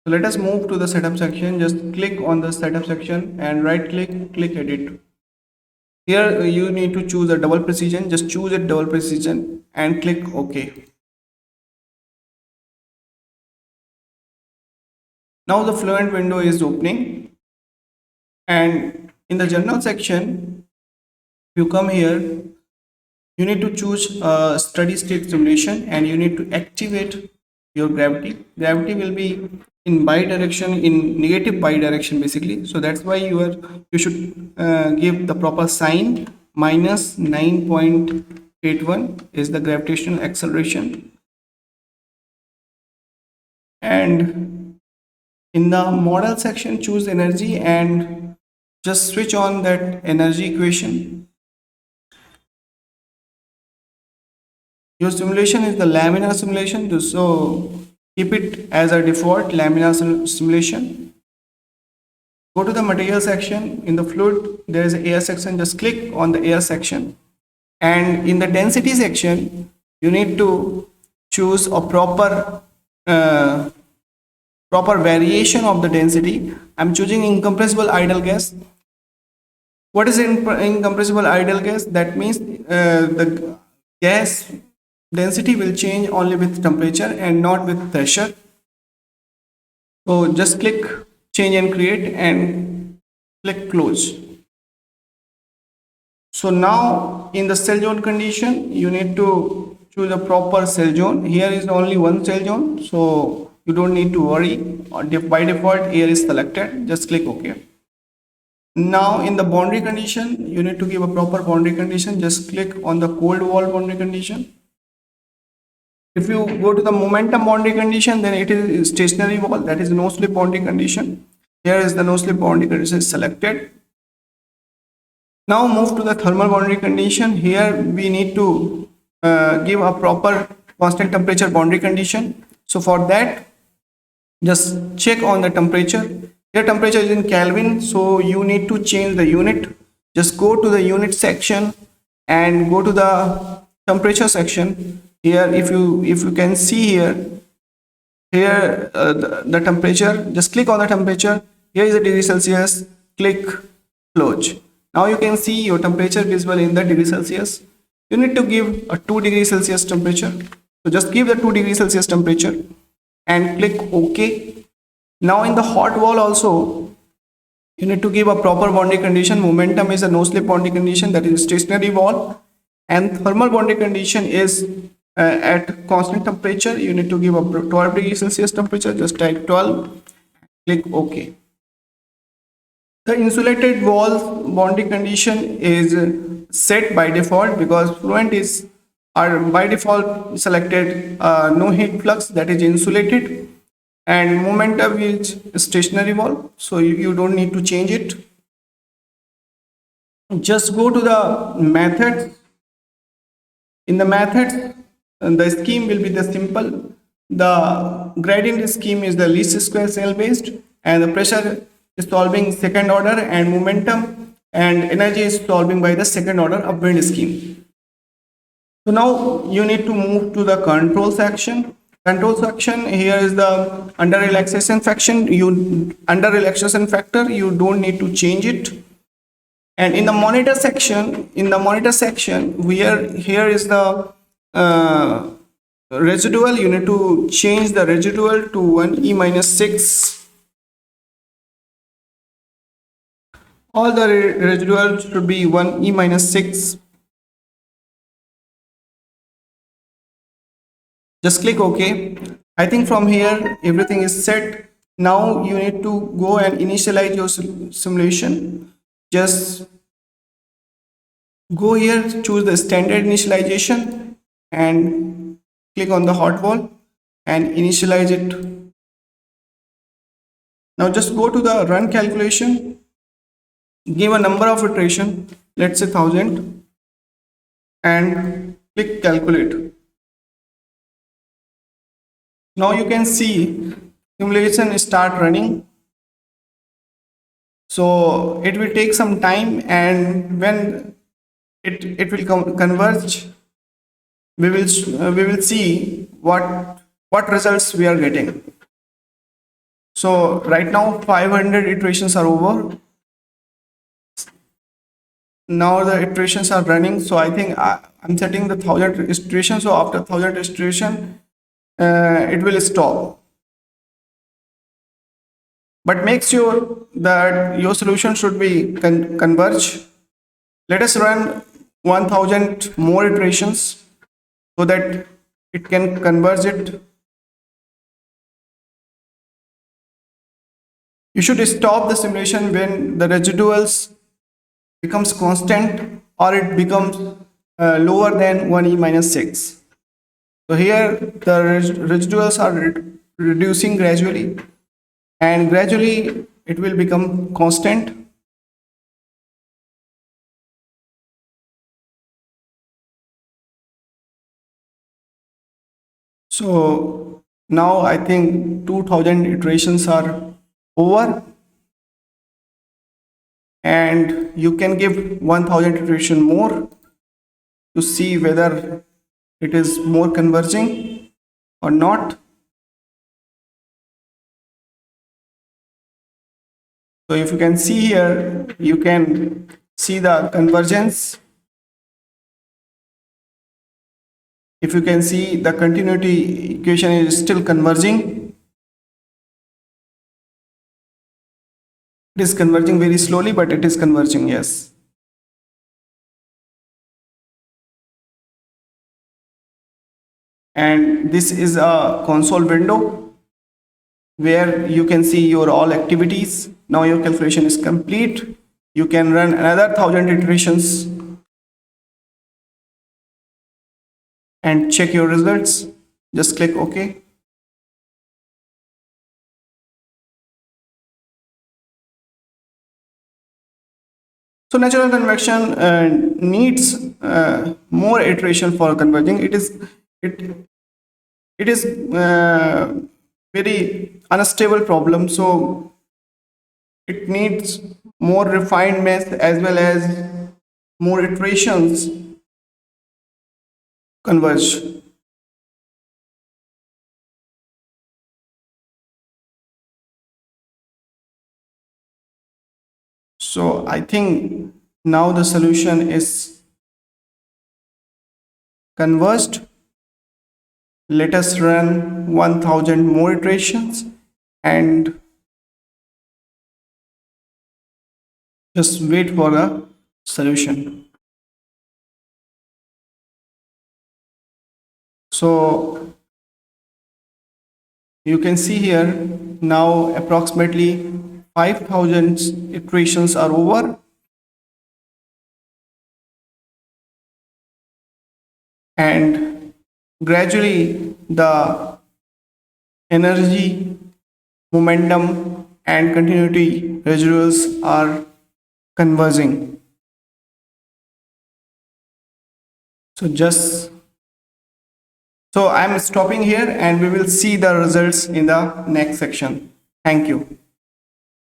So let us move to the setup section. Just click on the setup section and right click edit. Here you need to choose a double precision. Just choose a double precision and click OK. Now the Fluent window is opening, and in the general section, if you come here, you need to choose a steady state simulation and you need to activate your gravity. Gravity will be in bi-direction, in negative bi-direction basically. So that's why you should give the proper sign. Minus 9.81 is the gravitational acceleration, and in the model section choose energy and just switch on that energy equation. Your simulation is the laminar simulation, so keep it as a default laminar simulation. Go to the material section. In the fluid there is an air section. Just click on the air section, and in the density section you need to choose a proper variation of the density. I'm choosing incompressible ideal gas. What is incompressible ideal gas? That means the gas density will change only with temperature and not with pressure. So just click change and create and click close. So now in the cell zone condition, you need to choose a proper cell zone. Here is only one cell zone, so you don't need to worry. By default, air is selected. Just click OK. Now in the boundary condition, you need to give a proper boundary condition. Just click on the cold wall boundary condition. If you go to the momentum boundary condition, then it is stationary wall, that is no slip boundary condition. Here is the no slip boundary condition selected. Now move to the thermal boundary condition. Here we need to give a proper constant temperature boundary condition. So for that, just check on the temperature. Here temperature is in Kelvin, so you need to change the unit. Just go to the unit section and go to the temperature section. Here if you can see here the temperature, just click on the temperature. Here is the degree Celsius, click close. Now you can see your temperature visible in the degree Celsius. You need to give a 2 degree Celsius temperature, so just give the 2 degree Celsius temperature and click OK. Now in the hot wall also you need to give a proper boundary condition. Momentum is a no slip boundary condition, that is stationary wall, and thermal boundary condition is at constant temperature. You need to give a 12 degree Celsius temperature. Just type 12, click OK. The insulated wall boundary condition is set by default because Fluent is by default selected no heat flux, that is insulated, and momentum is stationary wall, so you don't need to change it. Just go to the methods. In the methods, the scheme will be the simple. The gradient scheme is the least square cell based, and the pressure is solving second order, and momentum and energy is solving by the second order upwind scheme. So now you need to move to the control section. Control section, here is the under relaxation factor. Under relaxation factor, you don't need to change it. And in the monitor section, here is the residual. You need to change the residual to 1e minus 6. All the residual should be 1e minus 6. Just click OK. I think from here everything is set. Now you need to go and initialize your simulation. Just go here, choose the standard initialization and click on the hot wall and initialize it. Now just go to the run calculation, give a number of iteration, let's say 1000, and click calculate. Now you can see simulation start running. So it will take some time, and when it will converge, we will see what results we are getting. So right now 500 iterations are over. Now the iterations are running. So I think I'm setting the 1000 iteration. So after 1000 iteration, it will stop. But make sure that your solution should be converge. Let us run 1000 more iterations so that it can converge it. You should stop the simulation when the residuals becomes constant or it becomes lower than 1e minus 6. So here the residuals are reducing gradually, and gradually it will become constant. So now I think 2000 iterations are over, and you can give 1000 iteration more to see whether it is more converging or not. So if you can see here, you can see the convergence. If you can see, the continuity equation is still converging. It is converging very slowly, but it is converging, yes. And this is a console window where you can see your all activities. Now your calculation is complete. You can run another 1000 iterations and check your results. Just click OK. So natural convection needs more iteration for converging. It is very unstable problem. So it needs more refinements as well as more iterations converge. So I think now the solution is converged. Let us run 1000 more iterations and just wait for the solution. So you can see here now approximately 5000 iterations are over, and gradually the energy, momentum and continuity residuals are converging. So I'm stopping here and we will see the results in the next section. Thank you.